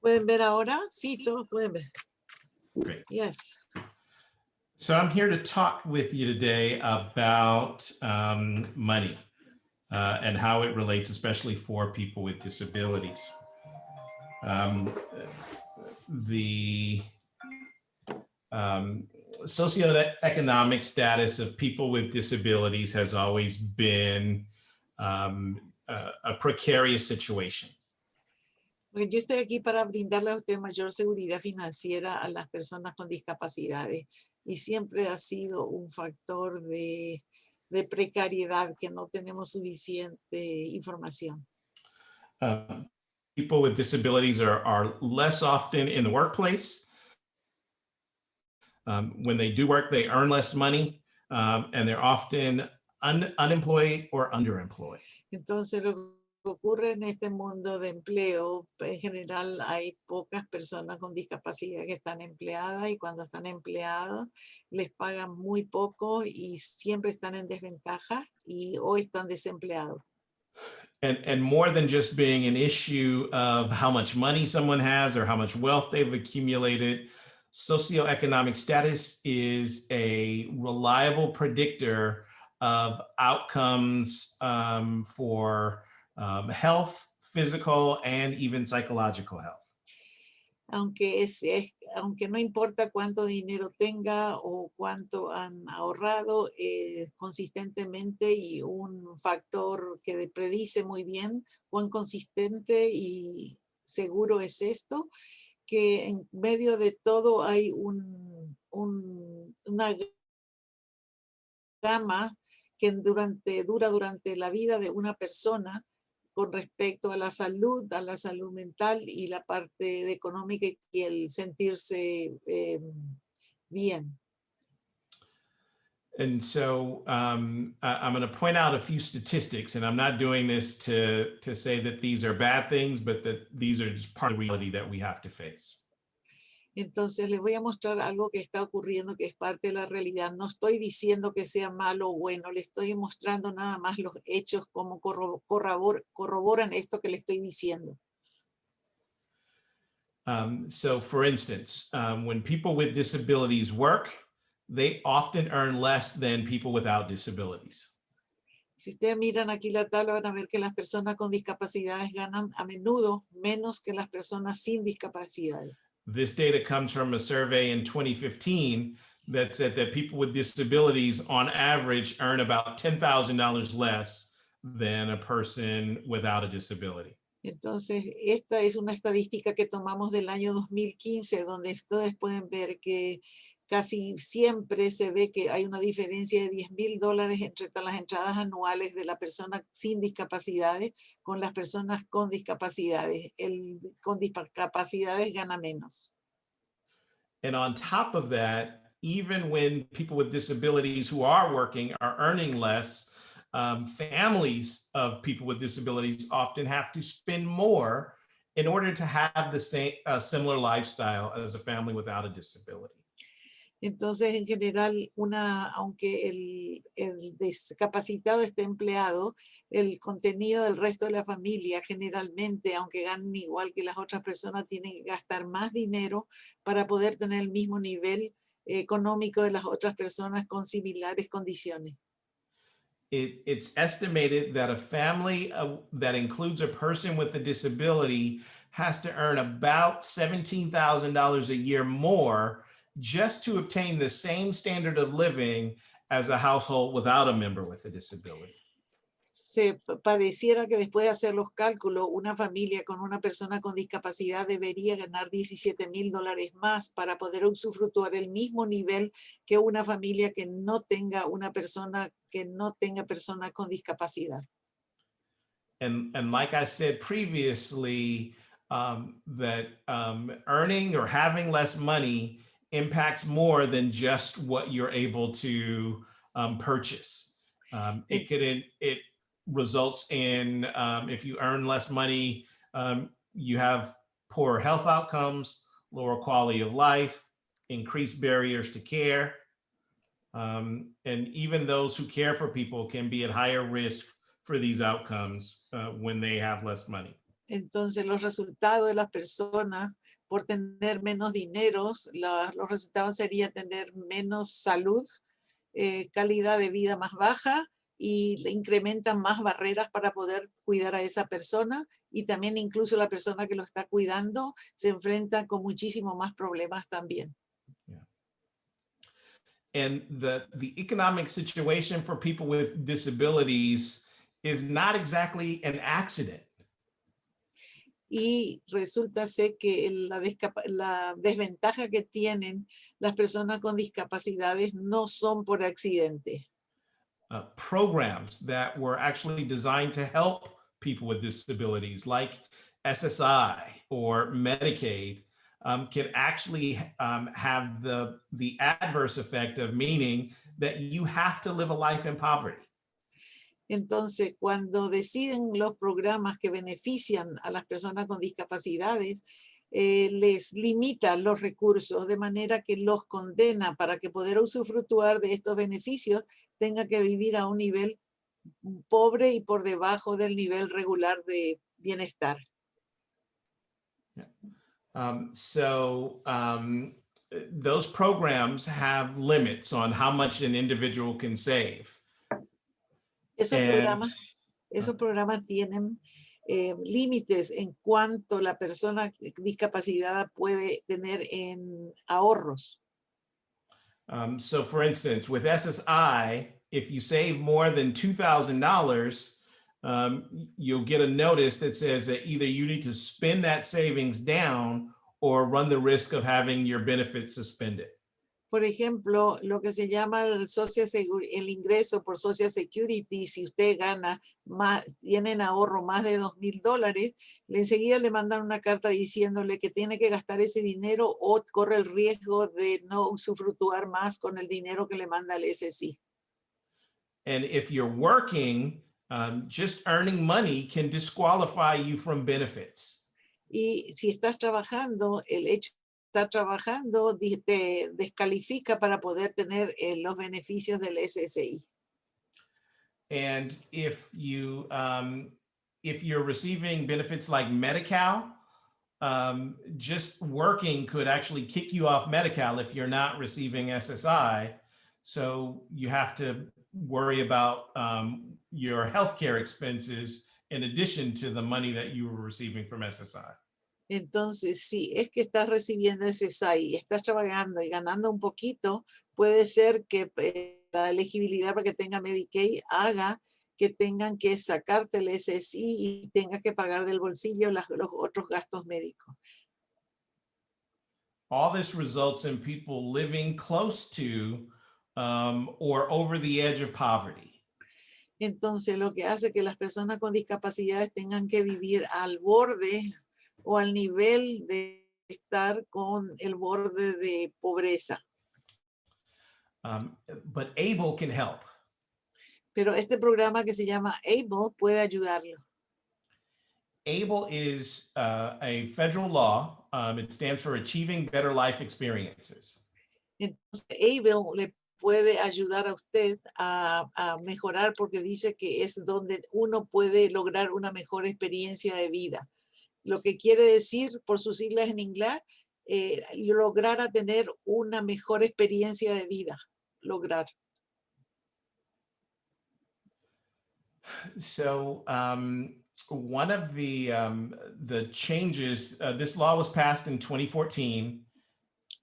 ¿Pueden ver ahora? Sí, todos pueden ver. Great. Yes. So I'm here to talk with you today about money and how it relates, especially for people with disabilities. The socioeconomic status of people with disabilities has always been a precarious situation. Porque yo estoy aquí para brindarle a usted mayor seguridad financiera a las personas con discapacidades y siempre ha sido un factor de precariedad que no tenemos suficiente información. People with disabilities are less often in the workplace. When they do work, they earn less money, and they're often unemployed or underemployed. Entonces, lo que ocurre en este mundo de empleo, en general hay pocas personas con discapacidad que están empleadas y cuando están empleadas les pagan muy poco y siempre están en desventaja y o están desempleados. And more than just being an issue of how much money someone has or how much wealth they've accumulated, socioeconomic status is a reliable predictor of outcomes for health, physical, and even psychological health. Aunque no importa cuánto dinero tenga o cuánto han ahorrado, consistentemente y un factor que predice muy bien cuán consistente y seguro es esto, que en medio de todo hay una gama que dura durante la vida de una persona con respecto a la salud mental y la parte económica y el sentirse bien. And so I'm going to point out a few statistics, and I'm not doing this to say that these are bad things, but that these are just part of the reality that we have to face. Entonces les voy a mostrar algo que está ocurriendo que es parte de la realidad. No estoy diciendo que sea malo o bueno, le estoy mostrando nada más los hechos como corroboran esto que le estoy diciendo. So for instance, when people with disabilities work, they often earn less than people without disabilities. Si ustedes miran aquí la tabla van a ver que las personas con discapacidades ganan a menudo menos que las personas sin discapacidades. This data comes from a survey in 2015 that said that people with disabilities on average earn about $10,000 less than a person without a disability. Entonces, esta es una estadística que tomamos del año 2015, donde ustedes pueden ver que casi siempre se ve que hay una diferencia de $10,000 entre las entradas anuales de la persona sin discapacidades con las personas con discapacidades. El con discapacidades gana menos. And on top of that, even when people with disabilities who are working are earning less, families of people with disabilities often have to spend more in order to have the same similar lifestyle as a family without a disability. Entonces, en general, aunque el discapacitado esté empleado, el contenido del resto de la familia, generalmente, aunque ganen igual que las otras personas, tienen que gastar más dinero para poder tener el mismo nivel económico de las otras personas con similares condiciones. It's estimated that a family that includes a person with a disability has to earn about $17,000 a year more just to obtain the same standard of living as a household without a member with a disability. Se pareciera que después de hacer los cálculos, una familia con una persona con discapacidad debería ganar $17,000 más para poder usufructuar el mismo nivel que una familia que no tenga personas con discapacidad. And like I said previously, that earning or having less money impacts more than just what you're able to purchase. It results in, if you earn less money, you have poorer health outcomes, lower quality of life, increased barriers to care. And even those who care for people can be at higher risk for these outcomes when they have less money. Entonces, los resultados de las personas por tener menos dinero, los resultados serían tener menos salud, calidad de vida más baja y le incrementan más barreras para poder cuidar a esa persona y también incluso la persona que lo está cuidando se enfrenta con muchísimo más problemas también. Yeah. And the economic situation for people with disabilities is not exactly an accident. Y resulta ser que la desventaja que tienen las personas con discapacidades no son por accidente. Programs that were actually designed to help people with disabilities, like SSI or Medicaid, can actually have the adverse effect of meaning that you have to live a life in poverty. Entonces, cuando deciden los programas que benefician a las personas con discapacidades, les limita los recursos de manera que los condena para que poder usufructuar de estos beneficios tenga que vivir a un nivel pobre y por debajo del nivel regular de bienestar. Those programs have limits on how much an individual can save. Esos And programas tienen límites en cuanto la persona discapacitada puede tener en ahorros. So for instance, with SSI, if you save more than $2,000, you'll get a notice that says that either you need to spend that savings down or run the risk of having your benefits suspended. Por ejemplo, lo que se llama el ingreso por Social Security, si usted gana más, tienen ahorro más de $2,000, enseguida le mandan una carta diciéndole que tiene que gastar ese dinero o corre el riesgo de no usufructuar más con el dinero que le manda el SSI. And if you're working, just earning money can disqualify you from benefits. Y si estás trabajando, el hecho de estar trabajando te descalifica para poder tener los beneficios del SSI. And if you're receiving benefits like Medi-Cal, just working could actually kick you off Medi-Cal if you're not receiving SSI. So you have to worry about your healthcare expenses in addition to the money that you were receiving from SSI. Entonces, si es que estás recibiendo SSI y estás trabajando y ganando un poquito, puede ser que la elegibilidad para que tenga Medicaid haga que tengan que sacarte el SSI y tengas que pagar del bolsillo los otros gastos médicos. All this results in people living close to or over the edge of poverty. Entonces, lo que hace que las personas con discapacidades tengan que vivir al borde o al nivel de estar con el borde de pobreza. But ABLE can help. Pero este programa que se llama ABLE puede ayudarlo. ABLE is a federal law. It stands for Achieving Better Life Experiences. Entonces, ABLE le puede ayudar a usted a mejorar porque dice que es donde uno puede lograr una mejor experiencia de vida. Lo que quiere decir, por sus siglas en inglés, lograr a tener una mejor experiencia de vida. Lograr. So one of the changes, this law was passed in 2014.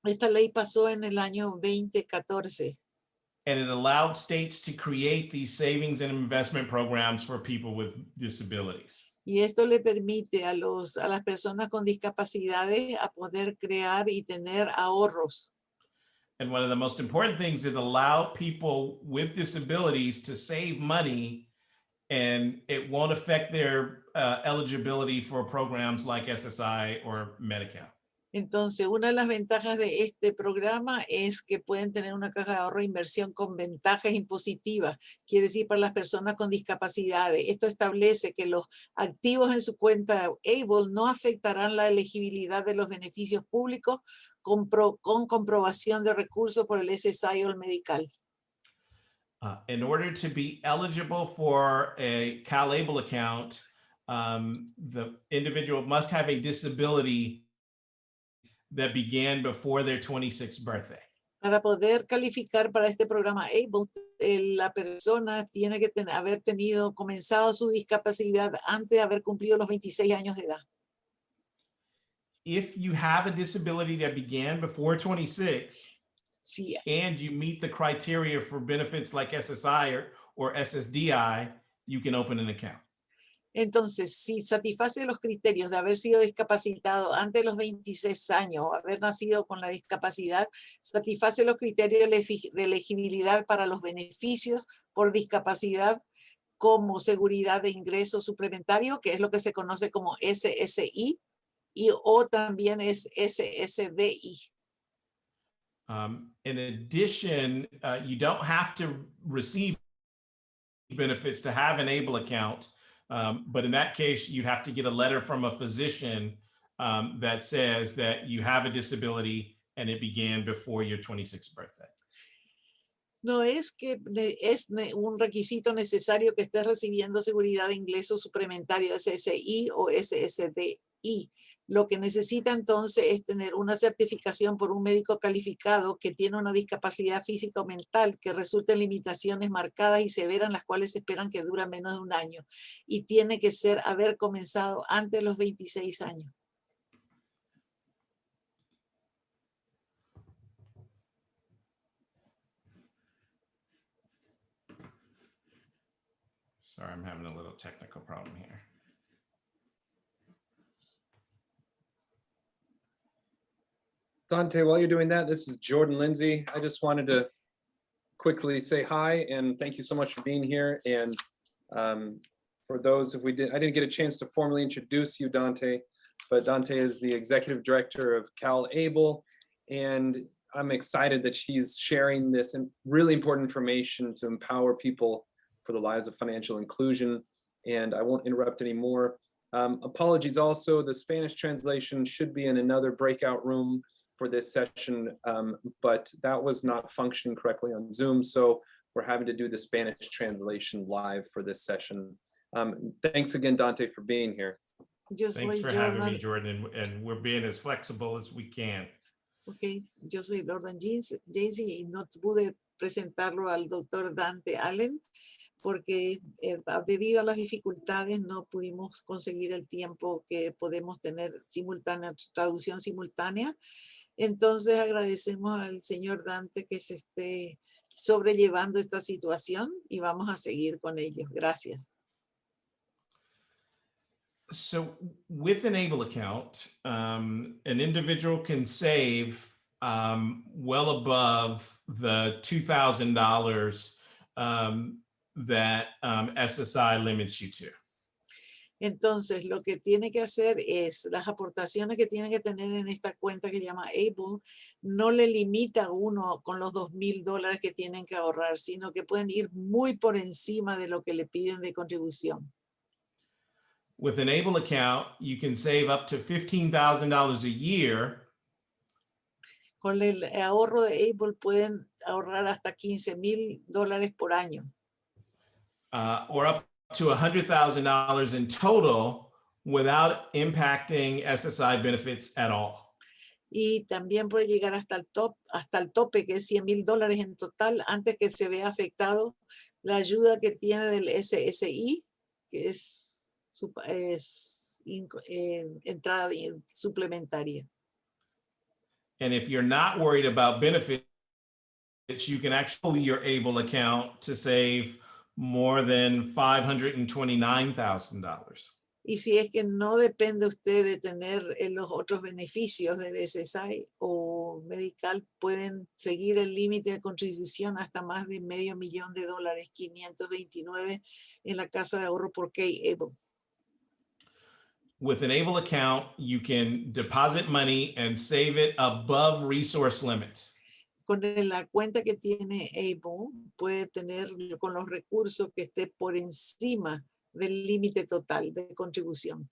Esta ley pasó en el año 2014. And it allowed states to create these savings and investment programs for people with disabilities. Y esto le permite a las personas con discapacidades a poder crear y tener ahorros. And one of the most important things, it allowed people with disabilities to save money, and it won't affect their eligibility for programs like SSI or Medi-Cal. Entonces, una de las ventajas de este programa es que pueden tener una caja de ahorro e inversión con ventajas impositivas, quiere decir para las personas con discapacidades. Esto establece que los activos en su cuenta ABLE no afectarán la elegibilidad de los beneficios públicos con comprobación de recursos por el SSI o el Medi-Cal. In order to be eligible for a CalABLE account, the individual must have a disability that began before their 26th birthday. Para poder calificar para este programa ABLE, la persona tiene que haber comenzado su discapacidad antes de haber cumplido los 26 años de edad. If you have a disability that began before 26 Sí, and you meet the criteria for benefits like SSI or SSDI, you can open an account. entonces, si satisface los criterios de haber sido discapacitado antes de los 26 años o haber nacido con la discapacidad, satisface los criterios de elegibilidad para los beneficios por discapacidad como seguridad de ingreso suplementario, que es lo que se conoce como SSI, o también es SSDI. In addition, you don't have to receive benefits to have an ABLE account. But in that case, you'd have to get a letter from a physician that says that you have a disability and it began before your 26th birthday. No es que es un requisito necesario que estés recibiendo seguridad de ingreso suplementario SSI o SSDI. Lo que necesita entonces es tener una certificación por un médico calificado que tiene una discapacidad física o mental que resulta en limitaciones marcadas y severas, las cuales esperan que duran menos de un año. Y tiene que haber comenzado antes de los 26 años. Sorry, I'm having a little technical problem here. Dante, while you're doing that, this is Jordan Lindsay. I just wanted to quickly say hi and thank you so much for being here. And for those, I didn't get a chance to formally introduce you, Dante, but Dante is the executive director of CalABLE, and I'm excited that she's sharing this really important information to empower people for the lives of financial inclusion. And I won't interrupt anymore. Apologies also, the Spanish translation should be in another breakout room for this session, but that was not functioning correctly on Zoom, so we're having to do the Spanish translation live for this session. Thanks again, Dante, for being here. Thanks for having me, Jordan, and we're being as flexible as we can. Okay, yo soy Jordan Jaycee y no pude presentarlo al doctor Dante Allen porque debido a las dificultades no pudimos conseguir el tiempo que podemos tener traducción simultánea. Entonces agradecemos al señor Dante que se esté sobrellevando esta situación y vamos a seguir con ellos. Gracias. So with an ABLE account, an individual can save well above the $2,000 that SSI limits you to. Entonces, lo que tiene que hacer es las aportaciones que tiene que tener en esta cuenta que se llama ABLE, no le limita a uno con los $2,000 que tienen que ahorrar, sino que pueden ir muy por encima de lo que le piden de contribución. With an ABLE account, you can save up to $15,000 a year. Con el ahorro de ABLE pueden ahorrar hasta $15,000 por año. Or up to $100,000 in total without impacting SSI benefits at all. Y también puede llegar hasta el tope, que es $100,000 en total, antes que se vea afectado la ayuda que tiene del SSI, que es entrada suplementaria. And if you're not worried about benefits, you can actually use your ABLE account to save more than $529,000. Y si es que no depende usted de tener los otros beneficios del SSI o medical, pueden seguir el límite de contribución hasta más de $500,000, 529 en la casa de ahorro por CalABLE. With an ABLE account, you can deposit money and save it above resource limits. Con la cuenta que tiene ABLE, puede tener con los recursos que esté por encima del límite total de contribución.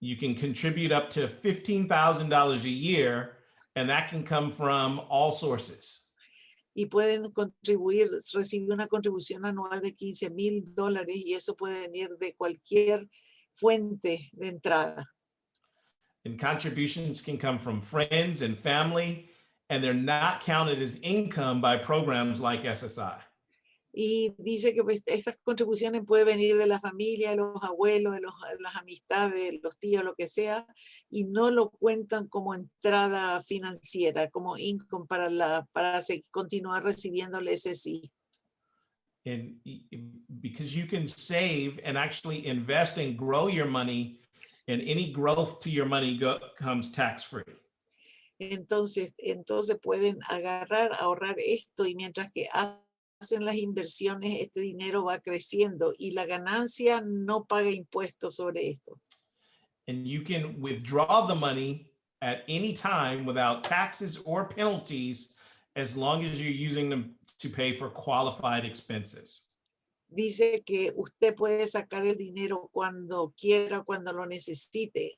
You can contribute up to $15,000 a year, and that can come from all sources. Y pueden recibir una contribución anual de $15,000 y eso puede venir de cualquier fuente de entrada. And contributions can come from friends and family, and they're not counted as income by programs like SSI. Y dice que pues, estas contribuciones pueden venir de la familia, de los abuelos, de las amistades, de los tíos, lo que sea, y no lo cuentan como entrada financiera, como income para continuar recibiendo el SSI. And because you can save and actually invest and grow your money, and any growth to your money comes tax-free. Entonces pueden ahorrar esto, y mientras que hacen las inversiones, este dinero va creciendo y la ganancia no paga impuestos sobre esto. And you can withdraw the money at any time without taxes or penalties, as long as you're using them to pay for qualified expenses. Dice que usted puede sacar el dinero cuando quiera, cuando lo necesite,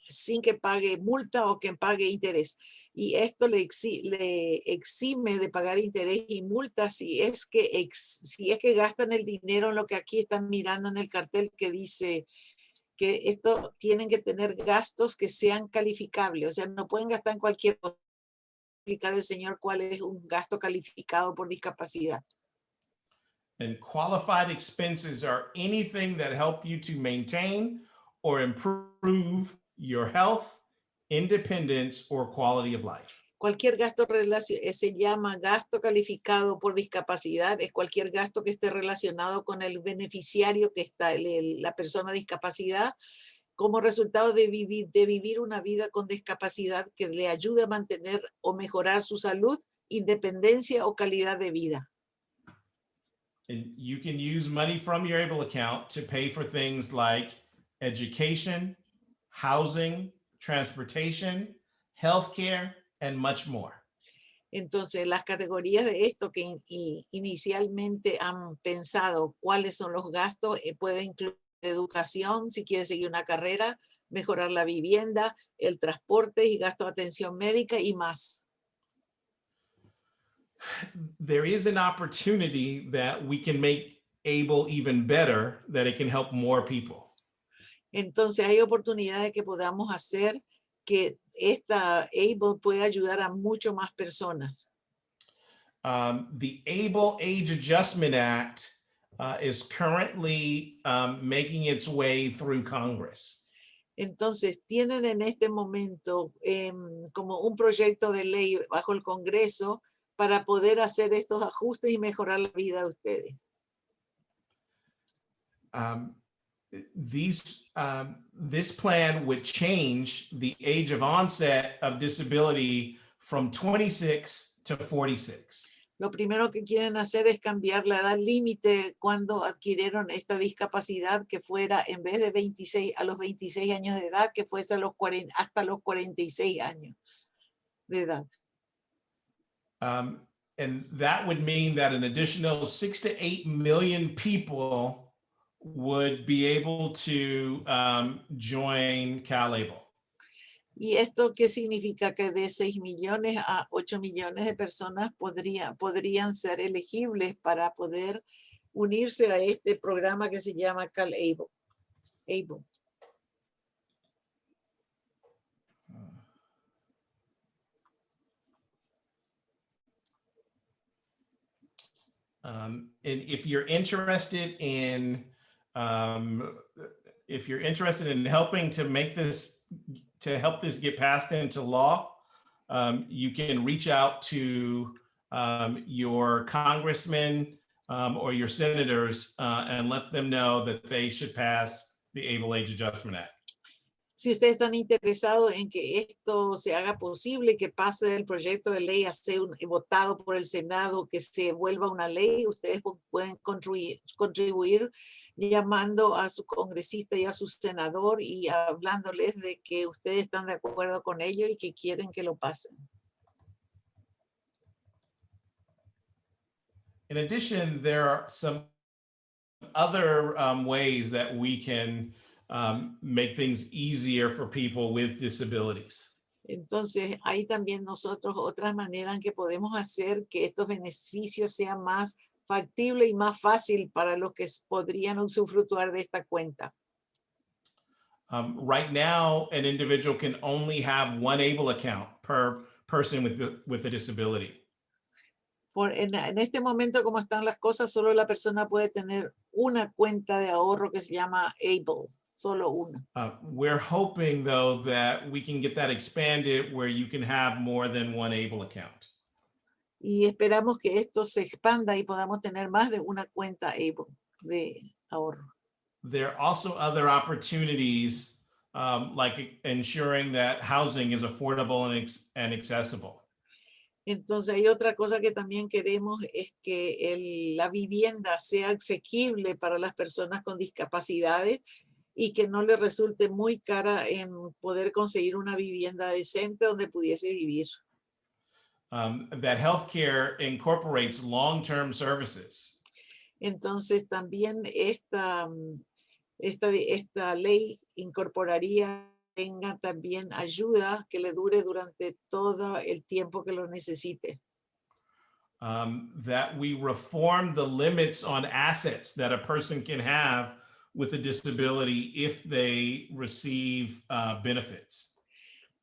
sin que pague multa o que pague interés. Y esto le exime de pagar interés y multa si es que gastan el dinero en lo que aquí están mirando en el cartel, que dice que esto tienen que tener gastos que sean calificables. O sea, no pueden gastar en cualquier cosa. Explicar el señor cuál es un gasto calificado por discapacidad. And qualified expenses are anything that help you to maintain or improve your health, independence, or quality of life. Cualquier gasto se llama gasto calificado por discapacidad. Es cualquier gasto que esté relacionado con el beneficiario, que está la persona de discapacidad, como resultado de vivir una vida con discapacidad que le ayude a mantener o mejorar su salud, independencia o calidad de vida. And you can use money from your ABLE account to pay for things like education, housing, transportation, healthcare, and much more. Entonces, las categorías de esto que inicialmente han pensado cuáles son los gastos, puede incluir educación, si quiere seguir una carrera, mejorar la vivienda, el transporte y gasto de atención médica y más. There is an opportunity that we can make ABLE even better, that it can help more people. Entonces, hay oportunidades que podamos hacer que esta ABLE pueda ayudar a mucho más personas. The ABLE Age Adjustment Act is currently making its way through Congress. Entonces, tienen en este momento como un proyecto de ley bajo el Congreso para poder hacer estos ajustes y mejorar la vida de ustedes. This plan would change the age of onset of disability from 26 to 46. Lo primero que quieren hacer es cambiar la edad límite cuando adquirieron esta discapacidad, que fuera, en vez de 26 a los 26 años de edad, que fuese hasta los 46 años de edad. And that would mean that an additional 6 to 8 million people would be able to join CalABLE. ¿Y esto qué significa? Que de 6 millones a 8 millones de personas podrían ser elegibles para poder unirse a este programa que se llama CalABLE. And if you're interested in helping to make this, to help this get passed into law, you can reach out to your congressman or your senators and let them know that they should pass the ABLE Age Adjustment Act. Si ustedes están interesados en que esto se haga posible, que pase el proyecto de ley a ser votado por el Senado, que se vuelva una ley, ustedes pueden contribuir llamando a su congresista y a su senador y hablándoles de que ustedes están de acuerdo con ello y que quieren que lo pasen. In addition, there are some other ways that we can make things easier for people with disabilities. Entonces, hay también nosotros otras maneras en que podemos hacer que estos beneficios sean más factibles y más fácil para los que podrían usufructuar de esta cuenta. Right now, an individual can only have one ABLE account per person with a disability. En este momento, como están las cosas, solo la persona puede tener una cuenta de ahorro que se llama ABLE, solo una. We're hoping, though, that we can get that expanded where you can have more than one ABLE account. Y esperamos que esto se expanda y podamos tener más de una cuenta ABLE de ahorro. There are also other opportunities, like ensuring that housing is affordable and accessible. Entonces hay otra cosa que también queremos es que la vivienda sea asequible para las personas con discapacidades y que no le resulte muy cara en poder conseguir una vivienda decente donde pudiese vivir. That healthcare incorporates long-term services. Entonces también esta ley incorporaría tenga también ayuda que le dure durante todo el tiempo que lo necesite. That we reform the limits on assets that a person can have with a disability if they receive benefits.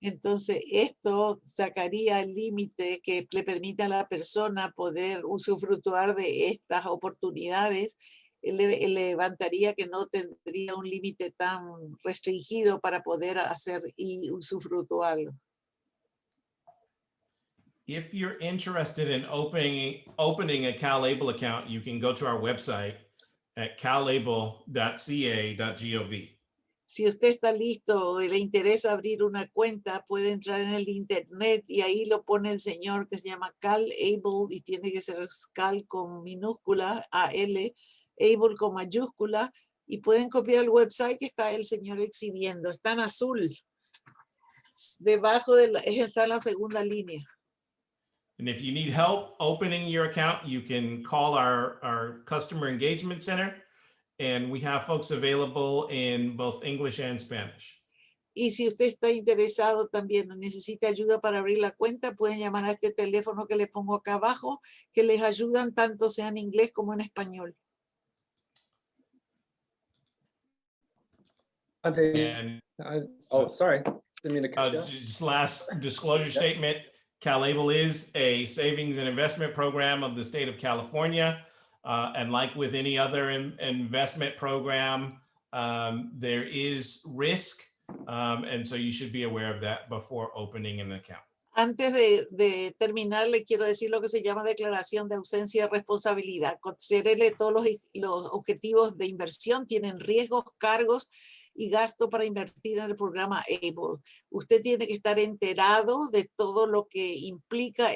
Entonces, esto sacaría el límite que le permite a la persona poder usufructuar de estas oportunidades, levantaría que no tendría un límite tan restringido para poder hacer y usufructuarlo. If you're interested in opening a CalABLE account, you can go to our website at calable.ca.gov. Si usted está listo y le interesa abrir una cuenta, puede entrar en el internet y ahí lo pone el señor que se llama CalABLE y tiene que ser Cal con minúscula, A-L, Able con mayúscula, y pueden copiar el website que está el señor exhibiendo. Está en azul. Debajo está en la segunda línea. And if you need help opening your account, you can call our customer engagement center. And we have folks available in both English and Spanish. Y si usted está interesado también o necesita ayuda para abrir la cuenta, pueden llamar a este teléfono que les pongo acá abajo, que les ayudan tanto sea en inglés como en español. And sorry. Didn't mean to cut you off. just last disclosure statement, CalABLE is a savings and investment program of the state of California. And like with any other investment program, there is risk. And so you should be aware of that before opening an account. Antes de terminar, le quiero decir lo que se llama declaración de ausencia de responsabilidad. Considérele todos los objetivos de inversión, tienen riesgos, cargos y gasto para invertir en el programa ABLE. Usted tiene que estar enterado de todo lo que implica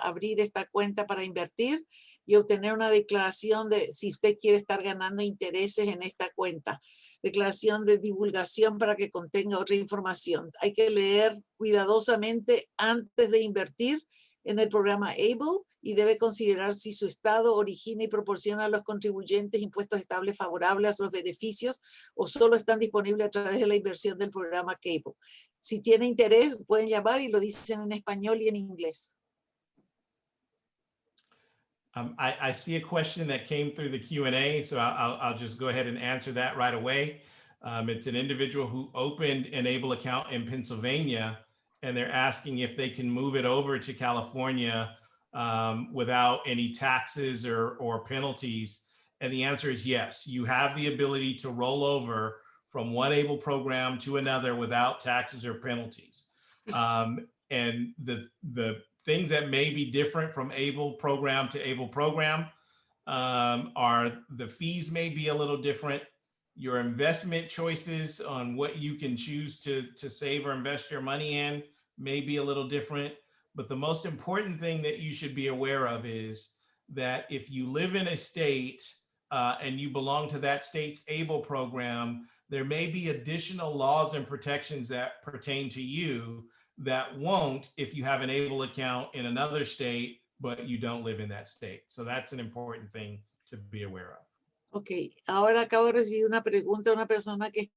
abrir esta cuenta para invertir y obtener una declaración de si usted quiere estar ganando intereses en esta cuenta. Declaración de divulgación para que contenga otra información. Hay que leer cuidadosamente antes de invertir en el programa ABLE y debe considerar si su estado origina y proporciona a los contribuyentes impuestos estables favorables a los beneficios o solo están disponibles a través de la inversión del programa CalABLE. Si tiene interés, pueden llamar y lo dicen en español y en inglés. I see a question that came through the Q&A, so I'll just go ahead and answer that right away. It's an individual who opened an ABLE account in Pennsylvania, and they're asking if they can move it over to California without any taxes or penalties. And the answer is yes. You have the ability to roll over from one ABLE program to another without taxes or penalties. And the things that may be different from ABLE program to ABLE program are the fees may be a little different. Your investment choices on what you can choose to save or invest your money in may be a little different. But the most important thing that you should be aware of is that if you live in a state and you belong to that state's ABLE program, there may be additional laws and protections that pertain to you that won't if you have an ABLE account in another state, but you don't live in that state. So that's an important thing to be aware of. Ok, ahora acabo de recibir una pregunta de una persona que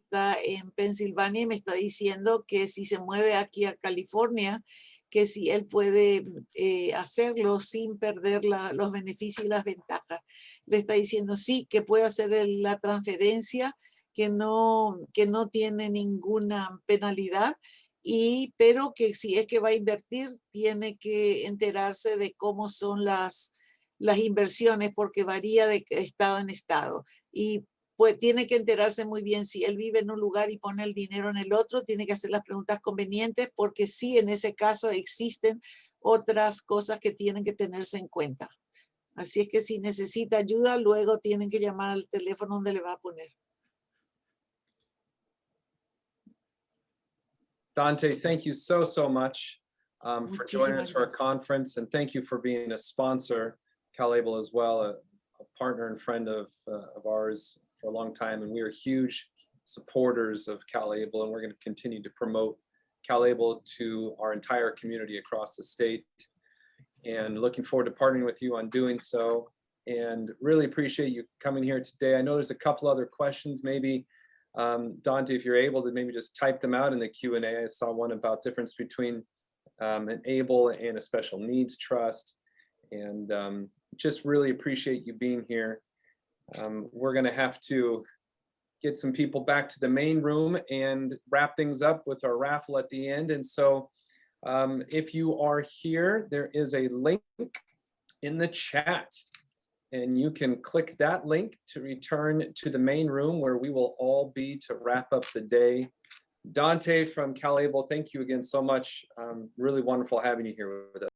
está en Pensilvania y me está diciendo que si se mueve aquí a California, que si él puede hacerlo sin perder los beneficios y las ventajas. Le está diciendo sí, que puede hacer la transferencia que no tiene ninguna penalidad, pero que si es que va a invertir, tiene que enterarse de cómo son las inversiones, porque varía de estado en estado. Y pues tiene que enterarse muy bien si él vive en un lugar y pone el dinero en el otro, tiene que hacer las preguntas convenientes, porque sí, en ese caso existen otras cosas que tienen que tenerse en cuenta. Así es que si necesita ayuda, luego tienen que llamar al teléfono donde le va a poner. Dante, thank you so much for joining us Muchísimas for our gracias. conference, and thank you for being a sponsor, CalABLE as well, a partner and friend of ours for a long time, and we are huge supporters of CalABLE, and we're going to continue to promote CalABLE to our entire community across the state, and looking forward to partnering with you on doing so, and really appreciate you coming here today. I know there's a couple other questions, maybe Dante, if you're able to maybe just type them out in the Q&A. I saw one about difference between an ABLE and a special needs trust, and just really appreciate you being here. We're going to have to get some people back to the main room and wrap things up with our raffle at the end. And so if you are here, there is a link in the chat, and you can click that link to return to the main room where we will all be to wrap up the day. Dante from CalABLE, thank you again so much. Really wonderful having you here with us.